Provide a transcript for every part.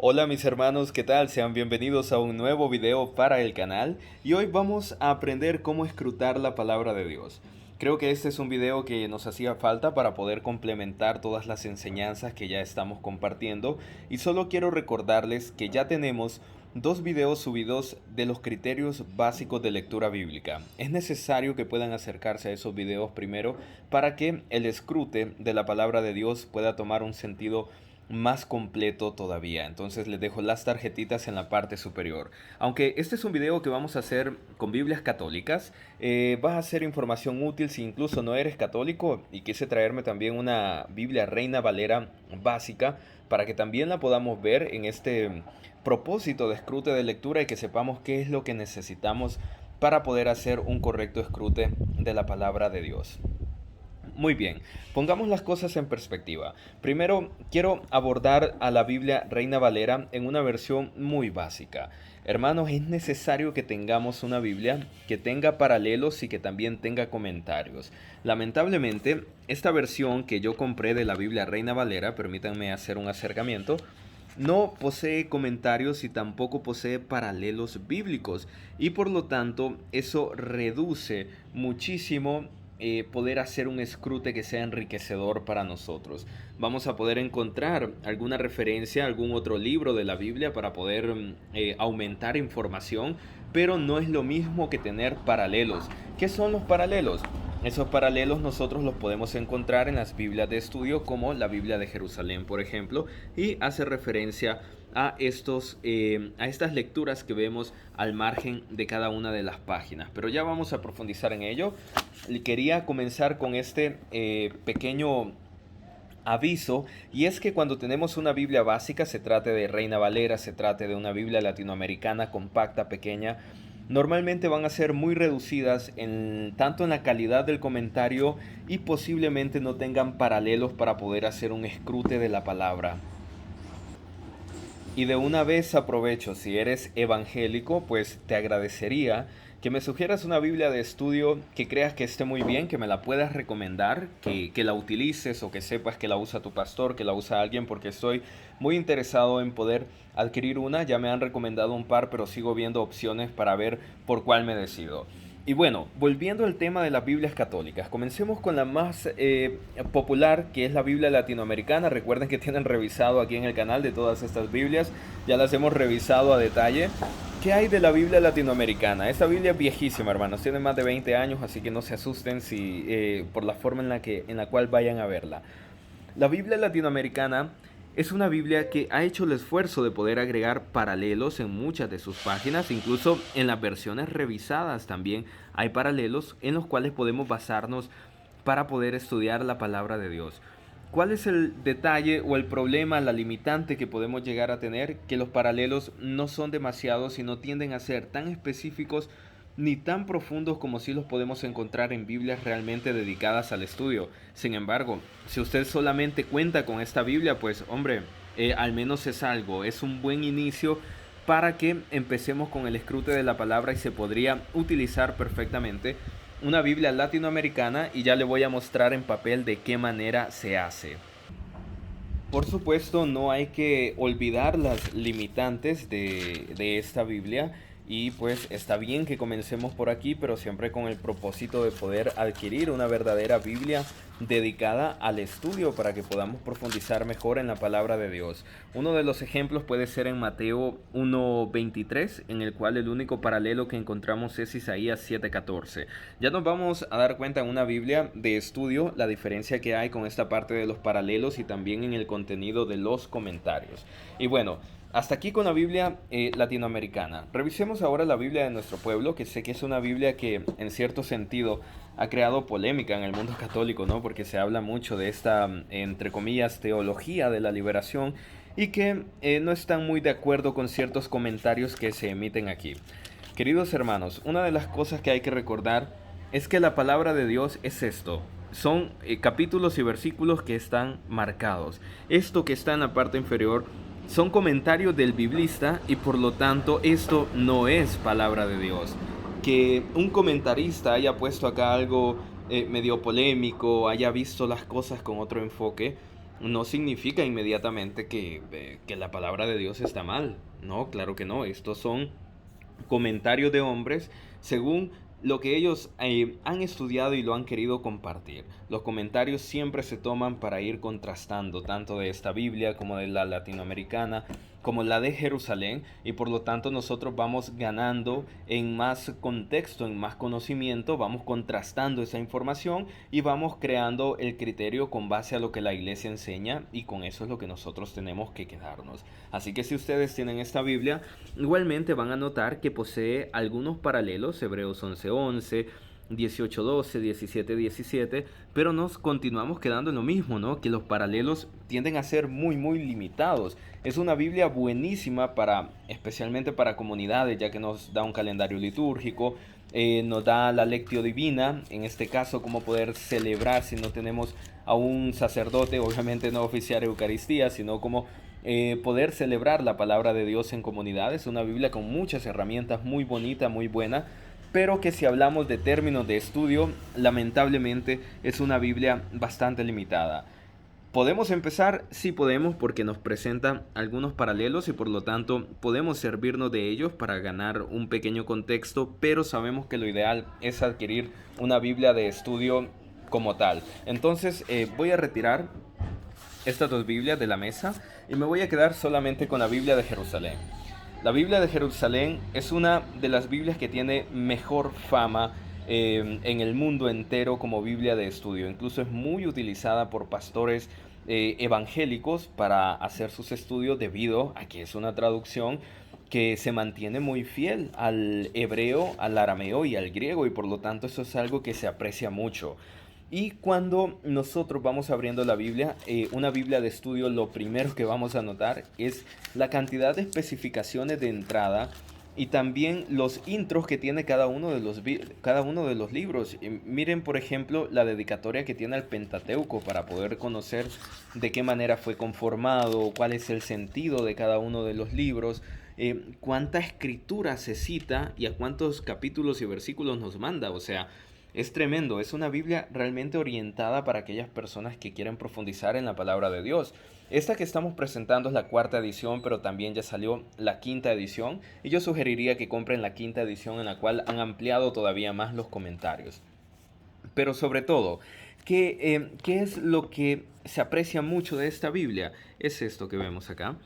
Hola mis hermanos, ¿qué tal? Sean bienvenidos a un nuevo video para el canal y hoy vamos a aprender cómo escrutar la palabra de Dios. Creo que este es un video que nos hacía falta para poder complementar todas las enseñanzas que ya estamos compartiendo y solo quiero recordarles que ya tenemos dos videos subidos de los criterios básicos de lectura bíblica. Es necesario que puedan acercarse a esos videos primero para que el escrute de la palabra de Dios pueda tomar un sentido más completo todavía. Entonces les dejo las tarjetitas en la parte superior. Aunque este es un video que vamos a hacer con Biblias católicas, va a ser información útil si incluso no eres católico y quise traerme también una Biblia Reina Valera básica para que también la podamos ver en este propósito de escrute de lectura y que sepamos qué es lo que necesitamos para poder hacer un correcto escrute de la palabra de Dios. Muy bien, pongamos las cosas en perspectiva. Primero, quiero abordar a la Biblia Reina Valera en una versión muy básica. Hermanos, es necesario que tengamos una Biblia que tenga paralelos y que también tenga comentarios. Lamentablemente, esta versión que yo compré de la Biblia Reina Valera, permítanme hacer un acercamiento, no posee comentarios y tampoco posee paralelos bíblicos y por lo tanto eso reduce muchísimo poder hacer un escrute que sea enriquecedor para nosotros. Vamos a poder encontrar alguna referencia, algún otro libro de la Biblia para poder aumentar información, pero no es lo mismo que tener paralelos. ¿Qué son los paralelos? Esos paralelos nosotros los podemos encontrar en las Biblias de estudio como la Biblia de Jerusalén, por ejemplo, y hace referencia a estas lecturas que vemos al margen de cada una de las páginas. Pero ya vamos a profundizar en ello. Quería comenzar con este pequeño aviso, y es que cuando tenemos una Biblia básica, se trate de Reina Valera, se trate de una Biblia latinoamericana compacta, pequeña, normalmente van a ser muy reducidas tanto en la calidad del comentario y posiblemente no tengan paralelos para poder hacer un escrute de la palabra. Y de una vez aprovecho, si eres evangélico, pues te agradecería que me sugieras una Biblia de estudio que creas que esté muy bien, que me la puedas recomendar, que la utilices o que sepas que la usa tu pastor, que la usa alguien, porque estoy muy interesado en poder adquirir una. Ya me han recomendado un par, pero sigo viendo opciones para ver por cuál me decido. Y bueno, volviendo al tema de las Biblias católicas, comencemos con la más popular, que es la Biblia latinoamericana. Recuerden que tienen revisado aquí en el canal de todas estas Biblias, ya las hemos revisado a detalle. ¿Qué hay de la Biblia latinoamericana? Esta Biblia es viejísima, hermanos, tiene más de 20 años, así que no se asusten si, por la forma en la cual vayan a verla. La Biblia latinoamericana es una Biblia que ha hecho el esfuerzo de poder agregar paralelos en muchas de sus páginas, incluso en las versiones revisadas también hay paralelos en los cuales podemos basarnos para poder estudiar la palabra de Dios. ¿Cuál es el detalle o el problema, la limitante que podemos llegar a tener? Que los paralelos no son demasiados y no tienden a ser tan específicos ni tan profundos como si los podemos encontrar en Biblias realmente dedicadas al estudio. Sin embargo, si usted solamente cuenta con esta Biblia, pues hombre, al menos es algo, es un buen inicio para que empecemos con el escrute de la palabra y se podría utilizar perfectamente una Biblia latinoamericana y ya le voy a mostrar en papel de qué manera se hace. Por supuesto, no hay que olvidar las limitantes de esta Biblia y pues está bien que comencemos por aquí, pero siempre con el propósito de poder adquirir una verdadera Biblia dedicada al estudio para que podamos profundizar mejor en la palabra de Dios. Uno de los ejemplos puede ser en Mateo 1:23, en el cual el único paralelo que encontramos es Isaías 7:14. Ya nos vamos a dar cuenta en una Biblia de estudio la diferencia que hay con esta parte de los paralelos y también en el contenido de los comentarios. Y bueno, hasta aquí con la Biblia latinoamericana. Revisemos ahora la Biblia de nuestro pueblo, que sé que es una Biblia que en cierto sentido ha creado polémica en el mundo católico, ¿no? Porque se habla mucho de esta, entre comillas, teología de la liberación y que no están muy de acuerdo con ciertos comentarios que se emiten aquí. Queridos hermanos, una de las cosas que hay que recordar es que la palabra de Dios es esto. Son capítulos y versículos que están marcados. Esto que está en la parte inferior son comentarios del biblista y por lo tanto esto no es palabra de Dios. Que un comentarista haya puesto acá algo medio polémico, haya visto las cosas con otro enfoque, no significa inmediatamente que la palabra de Dios está mal. No, claro que no. Estos son comentarios de hombres según lo que ellos han estudiado y lo han querido compartir. Los comentarios siempre se toman para ir contrastando tanto de esta Biblia como de la latinoamericana como la de Jerusalén, y por lo tanto nosotros vamos ganando en más contexto, en más conocimiento, vamos contrastando esa información y vamos creando el criterio con base a lo que la iglesia enseña, y con eso es lo que nosotros tenemos que quedarnos. Así que si ustedes tienen esta Biblia, igualmente van a notar que posee algunos paralelos, Hebreos 11:11, 18:12, 17:17, pero nos continuamos quedando en lo mismo, ¿no? Que los paralelos tienden a ser muy limitados. Es una Biblia buenísima para, especialmente para comunidades, ya que nos da un calendario litúrgico, nos da la lectio divina, en este caso cómo poder celebrar si no tenemos a un sacerdote, obviamente no oficiar Eucaristía, sino como poder celebrar la palabra de Dios en comunidad. Es una Biblia con muchas herramientas, muy bonita, muy buena, pero que si hablamos de términos de estudio, lamentablemente es una Biblia bastante limitada. ¿Podemos empezar? Sí podemos, porque nos presenta algunos paralelos y por lo tanto podemos servirnos de ellos para ganar un pequeño contexto, pero sabemos que lo ideal es adquirir una Biblia de estudio como tal. Entonces voy a retirar estas dos Biblias de la mesa y me voy a quedar solamente con la Biblia de Jerusalén. La Biblia de Jerusalén es una de las Biblias que tiene mejor fama en el mundo entero como Biblia de estudio. Incluso es muy utilizada por pastores evangélicos para hacer sus estudios, debido a que es una traducción que se mantiene muy fiel al hebreo, al arameo y al griego, y por lo tanto eso es algo que se aprecia mucho. Y cuando nosotros vamos abriendo la Biblia, una Biblia de estudio, lo primero que vamos a notar es la cantidad de especificaciones de entrada y también los intros que tiene cada uno de los libros. Miren, por ejemplo, la dedicatoria que tiene al Pentateuco, para poder conocer de qué manera fue conformado, cuál es el sentido de cada uno de los libros, cuánta escritura se cita y a cuántos capítulos y versículos nos manda. O sea, es tremendo, es una Biblia realmente orientada para aquellas personas que quieren profundizar en la palabra de Dios. Esta que estamos presentando es la cuarta edición, pero también ya salió la quinta edición, y yo sugeriría que compren la quinta edición, en la cual han ampliado todavía más los comentarios. Pero sobre todo, ¿qué es lo que se aprecia mucho de esta Biblia? Es esto que vemos acá.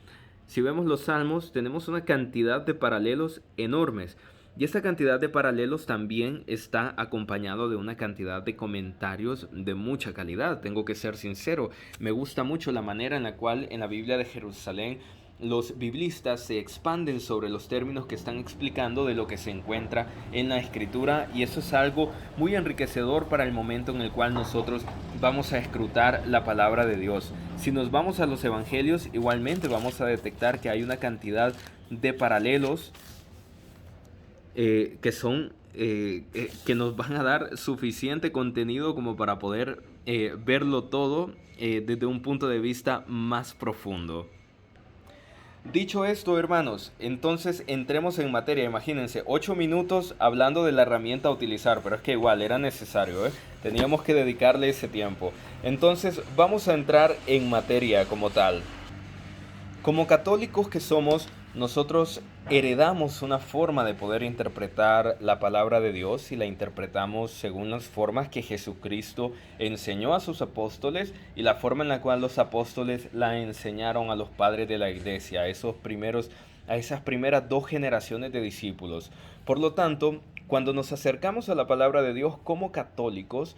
Si vemos los salmos, tenemos una cantidad de paralelos enormes. Y esta cantidad de paralelos también está acompañado de una cantidad de comentarios de mucha calidad. Tengo que ser sincero, me gusta mucho la manera en la cual en la Biblia de Jerusalén los biblistas se expanden sobre los términos que están explicando de lo que se encuentra en la escritura, y eso es algo muy enriquecedor para el momento en el cual nosotros vamos a escrutar la palabra de Dios. Si nos vamos a los evangelios, igualmente vamos a detectar que hay una cantidad de paralelos que nos van a dar suficiente contenido como para poder verlo todo desde un punto de vista más profundo. Dicho esto, hermanos, entonces entremos en materia. Imagínense, 8 minutos hablando de la herramienta a utilizar, pero es que igual era necesario, ¿eh? Teníamos que dedicarle ese tiempo. Entonces vamos a entrar en materia como tal. Como católicos que somos, nosotros heredamos una forma de poder interpretar la palabra de Dios, y la interpretamos según las formas que Jesucristo enseñó a sus apóstoles y la forma en la cual los apóstoles la enseñaron a los padres de la iglesia, a esas primeras dos generaciones de discípulos. Por lo tanto, cuando nos acercamos a la palabra de Dios como católicos,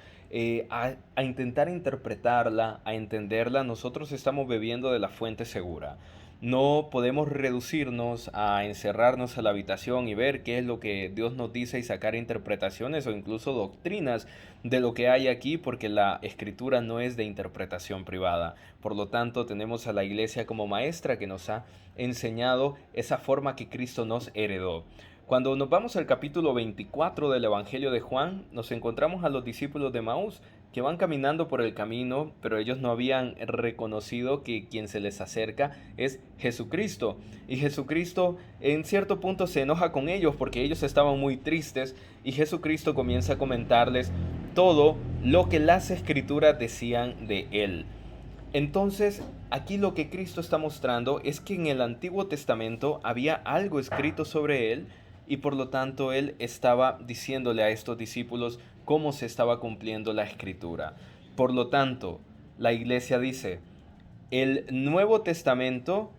a intentar interpretarla, a entenderla, nosotros estamos bebiendo de la fuente segura. No podemos reducirnos a encerrarnos a la habitación y ver qué es lo que Dios nos dice y sacar interpretaciones o incluso doctrinas de lo que hay aquí, porque la escritura no es de interpretación privada. Por lo tanto, tenemos a la iglesia como maestra que nos ha enseñado esa forma que Cristo nos heredó. Cuando nos vamos al capítulo 24 del Evangelio de Juan, nos encontramos a los discípulos de Maús que van caminando por el camino, pero ellos no habían reconocido que quien se les acerca es Jesucristo. Y Jesucristo en cierto punto se enoja con ellos porque ellos estaban muy tristes, y Jesucristo comienza a comentarles todo lo que las escrituras decían de él. Entonces, aquí lo que Cristo está mostrando es que en el Antiguo Testamento había algo escrito sobre él y por lo tanto él estaba diciéndole a estos discípulos cómo se estaba cumpliendo la escritura. Por lo tanto, la iglesia dice, el Nuevo Testamento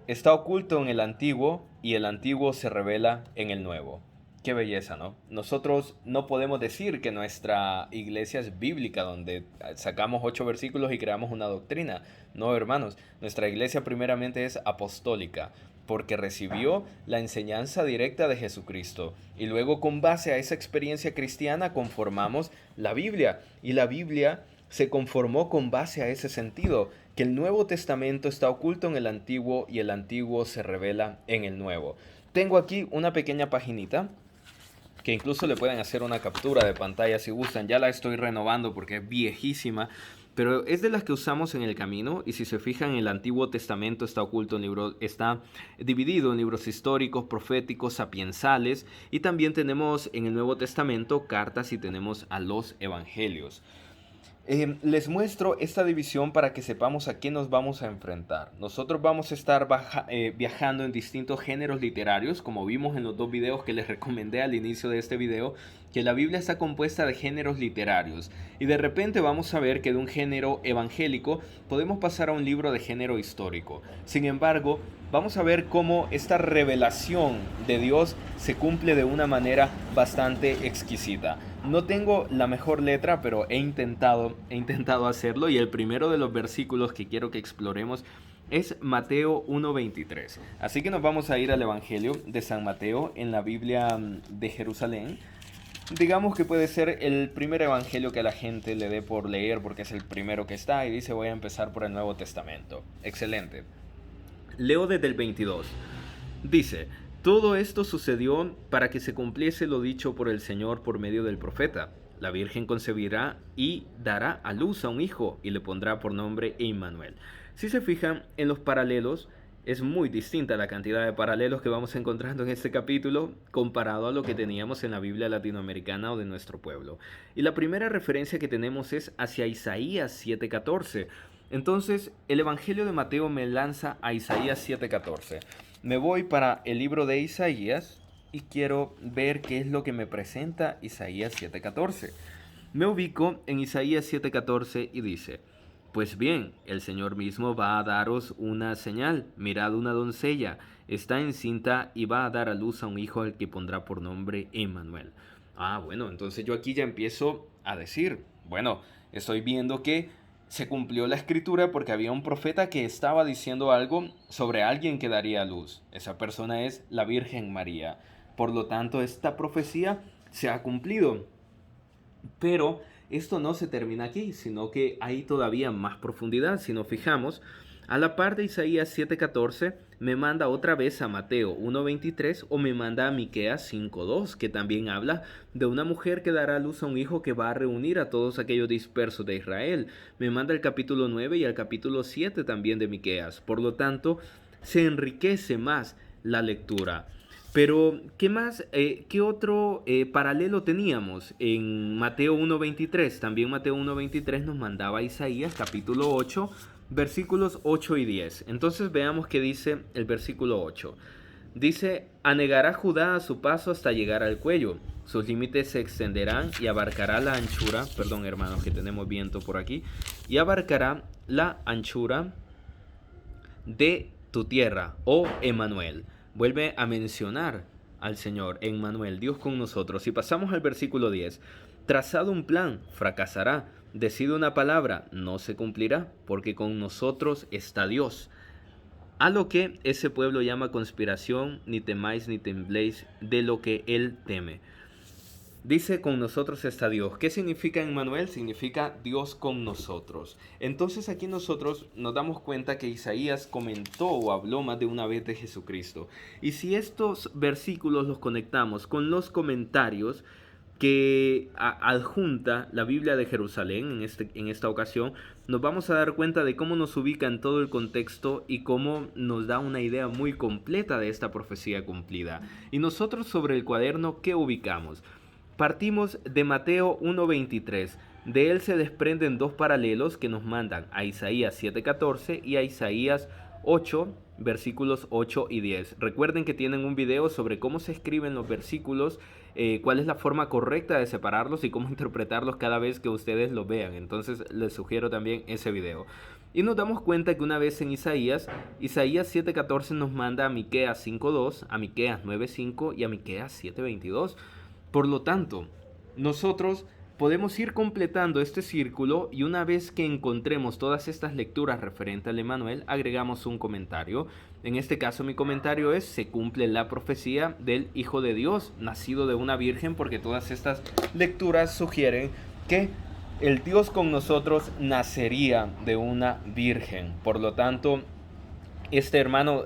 está oculto en el Antiguo y el Antiguo se revela en el Nuevo. Qué belleza, ¿no? Nosotros no podemos decir que nuestra iglesia es bíblica, donde sacamos 8 versículos y creamos una doctrina. No, hermanos, nuestra iglesia primeramente es apostólica, porque recibió la enseñanza directa de Jesucristo. Y luego con base a esa experiencia cristiana conformamos la Biblia. Y la Biblia se conformó con base a ese sentido, que el Nuevo Testamento está oculto en el Antiguo y el Antiguo se revela en el Nuevo. Tengo aquí una pequeña paginita que incluso le pueden hacer una captura de pantalla si gustan. Ya la estoy renovando porque es viejísima, pero es de las que usamos en el camino. Y si se fijan, en el Antiguo Testamento está oculto en libros, está dividido en libros históricos, proféticos, sapiensales, y también tenemos en el Nuevo Testamento cartas y tenemos a los evangelios. Les muestro esta división para que sepamos a qué nos vamos a enfrentar. Nosotros vamos a estar viajando en distintos géneros literarios, como vimos en los 2 videos que les recomendé al inicio de este video, que la Biblia está compuesta de géneros literarios. Y de repente vamos a ver que de un género evangélico podemos pasar a un libro de género histórico. Sin embargo, vamos a ver cómo esta revelación de Dios se cumple de una manera bastante exquisita. No tengo la mejor letra, pero he intentado hacerlo, y el primero de los versículos que quiero que exploremos es Mateo 1:23. Así que nos vamos a ir al Evangelio de San Mateo en la Biblia de Jerusalén. Digamos que puede ser el primer evangelio que a la gente le dé por leer porque es el primero que está y dice voy a empezar por el Nuevo Testamento. Excelente. Leo desde el 22. Dice: todo esto sucedió para que se cumpliese lo dicho por el Señor por medio del profeta. La Virgen concebirá y dará a luz a un hijo y le pondrá por nombre Emmanuel. Si se fijan en los paralelos, es muy distinta la cantidad de paralelos que vamos encontrando en este capítulo comparado a lo que teníamos en la Biblia latinoamericana o de nuestro pueblo. Y la primera referencia que tenemos es hacia Isaías 7:14. Entonces, el Evangelio de Mateo me lanza a Isaías 7:14. Me voy para el libro de Isaías y quiero ver qué es lo que me presenta Isaías 7:14. Me ubico en Isaías 7:14 y dice: pues bien, el Señor mismo va a daros una señal. Mirad, una doncella está encinta y va a dar a luz a un hijo al que pondrá por nombre Emmanuel. Bueno, entonces yo aquí ya empiezo a decir, bueno, estoy viendo que se cumplió la escritura porque había un profeta que estaba diciendo algo sobre alguien que daría a luz. Esa persona es la Virgen María. Por lo tanto, esta profecía se ha cumplido. Pero esto no se termina aquí, sino que hay todavía más profundidad. Si nos fijamos, a la par de Isaías 7:14, me manda otra vez a Mateo 1:23 o me manda a Miqueas 5:2, que también habla de una mujer que dará a luz a un hijo que va a reunir a todos aquellos dispersos de Israel. Me manda al capítulo 9 y al capítulo 7 también de Miqueas. Por lo tanto, se enriquece más la lectura. Pero, ¿qué más? ¿Qué otro paralelo teníamos? En Mateo 1:23, también Mateo 1:23 nos mandaba a Isaías capítulo 8, versículos 8 y 10. Entonces veamos qué dice el versículo 8. Dice: anegará Judá a su paso hasta llegar al cuello. Sus límites se extenderán y abarcará la anchura, perdón hermanos que tenemos viento por aquí, y abarcará la anchura de tu tierra, oh Emmanuel. Vuelve a mencionar al Señor, Emmanuel, Dios con nosotros. Y pasamos al versículo 10. Trazado un plan, fracasará. Decido una palabra, no se cumplirá, porque con nosotros está Dios. A lo que ese pueblo llama conspiración, ni temáis ni tembléis de lo que él teme. Dice: con nosotros está Dios. ¿Qué significa Emmanuel? Significa Dios con nosotros. Entonces aquí nosotros nos damos cuenta que Isaías comentó o habló más de una vez de Jesucristo. Y si estos versículos los conectamos con los comentarios que adjunta la Biblia de Jerusalén en esta ocasión, nos vamos a dar cuenta de cómo nos ubica en todo el contexto y cómo nos da una idea muy completa de esta profecía cumplida. Y nosotros sobre el cuaderno, ¿qué ubicamos? Partimos de Mateo 1:23. De él se desprenden dos paralelos que nos mandan a Isaías 7:14 y a Isaías 8, versículos 8 y 10. Recuerden que tienen un video sobre cómo se escriben los versículos, cuál es la forma correcta de separarlos y cómo interpretarlos cada vez que ustedes los vean. Entonces les sugiero también ese video. Y nos damos cuenta que una vez en Isaías 7:14 nos manda a Miqueas 5:2, a Miqueas 9:5 y a Miqueas 7:22. Por lo tanto, nosotros podemos ir completando este círculo y una vez que encontremos todas estas lecturas referentes al Emmanuel, agregamos un comentario. En este caso mi comentario es: se cumple la profecía del Hijo de Dios, nacido de una virgen, porque todas estas lecturas sugieren que el Dios con nosotros nacería de una virgen. Por lo tanto, este hermano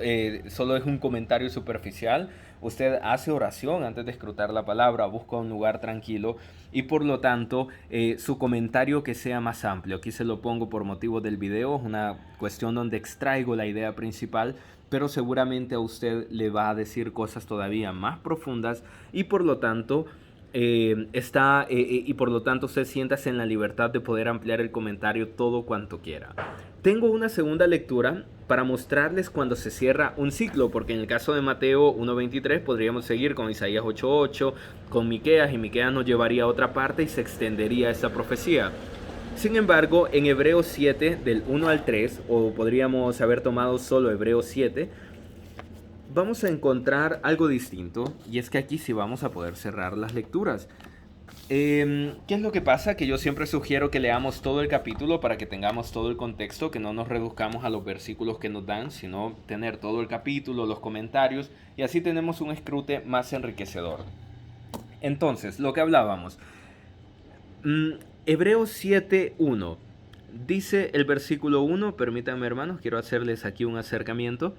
solo es un comentario superficial. Usted hace oración antes de escrutar la palabra, busca un lugar tranquilo y por lo tanto su comentario que sea más amplio. Aquí se lo pongo por motivo del video, es una cuestión donde extraigo la idea principal, pero seguramente a usted le va a decir cosas todavía más profundas y por lo tanto usted siéntase en la libertad de poder ampliar el comentario todo cuanto quiera. Tengo una segunda lectura para mostrarles cuando se cierra un ciclo, porque en el caso de Mateo 1:23 podríamos seguir con Isaías 8:8, con Miqueas, y Miqueas nos llevaría a otra parte y se extendería esta profecía. Sin embargo, en Hebreos 7, del 1 al 3, o podríamos haber tomado solo Hebreos 7, vamos a encontrar algo distinto, y es que aquí sí vamos a poder cerrar las lecturas. ¿Qué es lo que pasa? Que yo siempre sugiero que leamos todo el capítulo para que tengamos todo el contexto, que no nos reduzcamos a los versículos que nos dan, sino tener todo el capítulo, los comentarios, y así tenemos un escrute más enriquecedor. Entonces, lo que hablábamos, Hebreos 7:1, dice el versículo 1, permítanme hermanos, quiero hacerles aquí un acercamiento.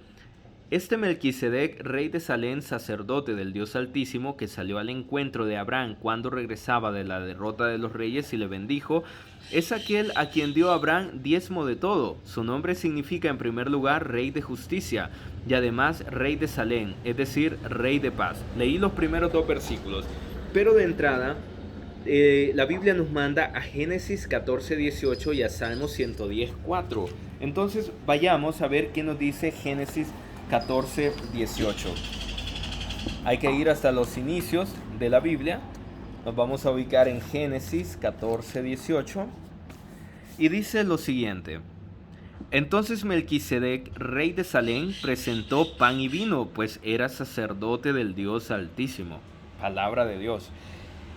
Este Melquisedec, rey de Salem, sacerdote del Dios Altísimo, que salió al encuentro de Abraham cuando regresaba de la derrota de los reyes y le bendijo, es aquel a quien dio Abraham diezmo de todo. Su nombre significa en primer lugar rey de justicia y además rey de Salem, es decir, rey de paz. Leí los primeros dos versículos, pero de entrada la Biblia nos manda a Génesis 14:18 y a Salmos 110:4. Entonces vayamos a ver qué nos dice Génesis 14:18. Hay que ir hasta los inicios de la Biblia. Nos vamos a ubicar en Génesis 14:18 y dice lo siguiente: entonces Melquisedec, rey de Salem, presentó pan y vino, pues era sacerdote del Dios Altísimo. Palabra de Dios.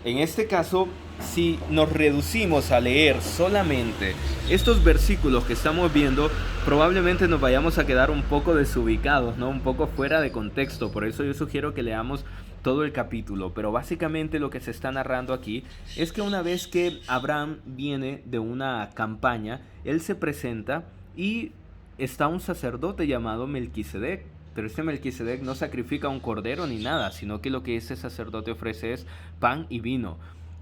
En este caso, si nos reducimos a leer solamente estos versículos que estamos viendo, probablemente nos vayamos a quedar un poco desubicados, ¿no? Un poco fuera de contexto. Por eso yo sugiero que leamos todo el capítulo. Pero básicamente lo que se está narrando aquí es que una vez que Abraham viene de una campaña, él se presenta y está un sacerdote llamado Melquisedec. Pero este Melquisedec no sacrifica un cordero ni nada, sino que lo que este sacerdote ofrece es pan y vino.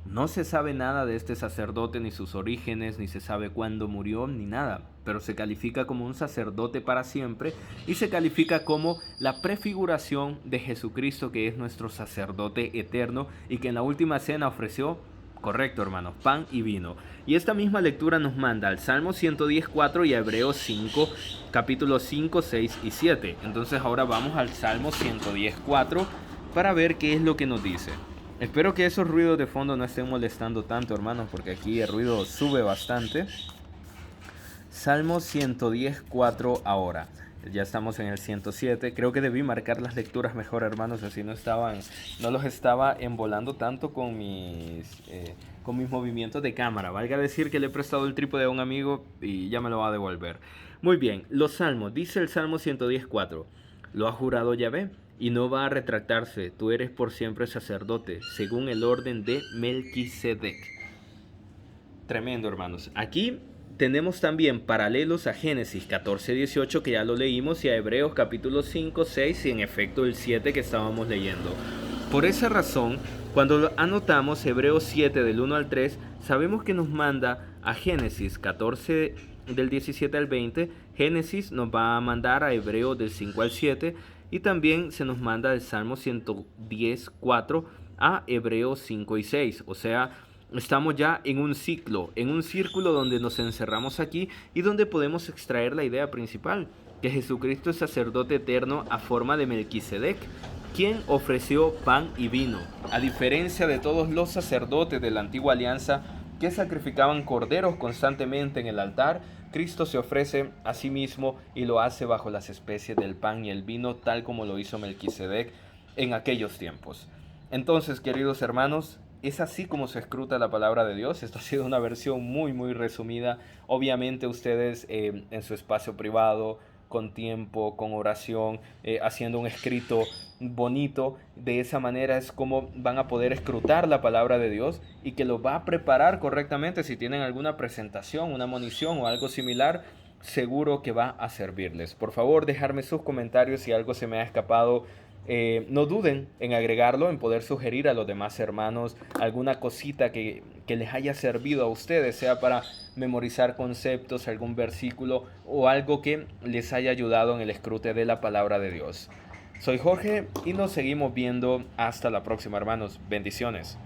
No se sabe nada de este sacerdote, ni sus orígenes, ni se sabe cuándo murió, ni nada. Pero se califica como un sacerdote para siempre y se califica como la prefiguración de Jesucristo, que es nuestro sacerdote eterno y que en la última cena ofreció, correcto hermanos, pan y vino. Y esta misma lectura nos manda al Salmo 110:4 y a Hebreos 5, capítulos 5, 6 y 7. Entonces ahora vamos al Salmo 110:4 para ver qué es lo que nos dice. Espero que esos ruidos de fondo no estén molestando tanto, hermanos, porque aquí el ruido sube bastante. Salmo 110:4 ahora. Ya estamos en el 107. Creo que debí marcar las lecturas mejor, hermanos, así no los estaba embolando tanto con mis movimientos de cámara. Valga decir que le he prestado el trípode a un amigo y ya me lo va a devolver. Muy bien, los salmos. Dice el Salmo 110:4. Lo ha jurado Yahvé y no va a retractarse. Tú eres por siempre sacerdote, según el orden de Melquisedec. Tremendo, hermanos. Aquí tenemos también paralelos a Génesis 14:18, que ya lo leímos, y a Hebreos capítulo 5, 6 y en efecto el 7 que estábamos leyendo. Por esa razón, cuando anotamos Hebreos 7 del 1 al 3, sabemos que nos manda a Génesis 14 del 17 al 20, Génesis nos va a mandar a Hebreos del 5 al 7 y también se nos manda del Salmo 110:4 a Hebreos 5 y 6, o sea, Estamos ya en un ciclo, en un círculo donde nos encerramos aquí y donde podemos extraer la idea principal, que Jesucristo es sacerdote eterno a forma de Melquisedec, quien ofreció pan y vino, a diferencia de todos los sacerdotes de la antigua alianza que sacrificaban corderos constantemente en el altar. Cristo se ofrece a sí mismo y lo hace bajo las especies del pan y el vino, tal como lo hizo Melquisedec en aquellos tiempos. Entonces, queridos hermanos, es así como se escruta la palabra de Dios. Esto ha sido una versión muy resumida. Obviamente ustedes en su espacio privado, con tiempo, con oración, haciendo un escrito bonito, de esa manera es como van a poder escrutar la palabra de Dios y que lo va a preparar correctamente. Si tienen alguna presentación, una monición o algo similar, seguro que va a servirles. Por favor, dejarme sus comentarios si algo se me ha escapado. No duden en agregarlo, en poder sugerir a los demás hermanos alguna cosita que les haya servido a ustedes, sea para memorizar conceptos, algún versículo o algo que les haya ayudado en el escrute de la palabra de Dios. Soy Jorge y nos seguimos viendo hasta la próxima, hermanos. Bendiciones.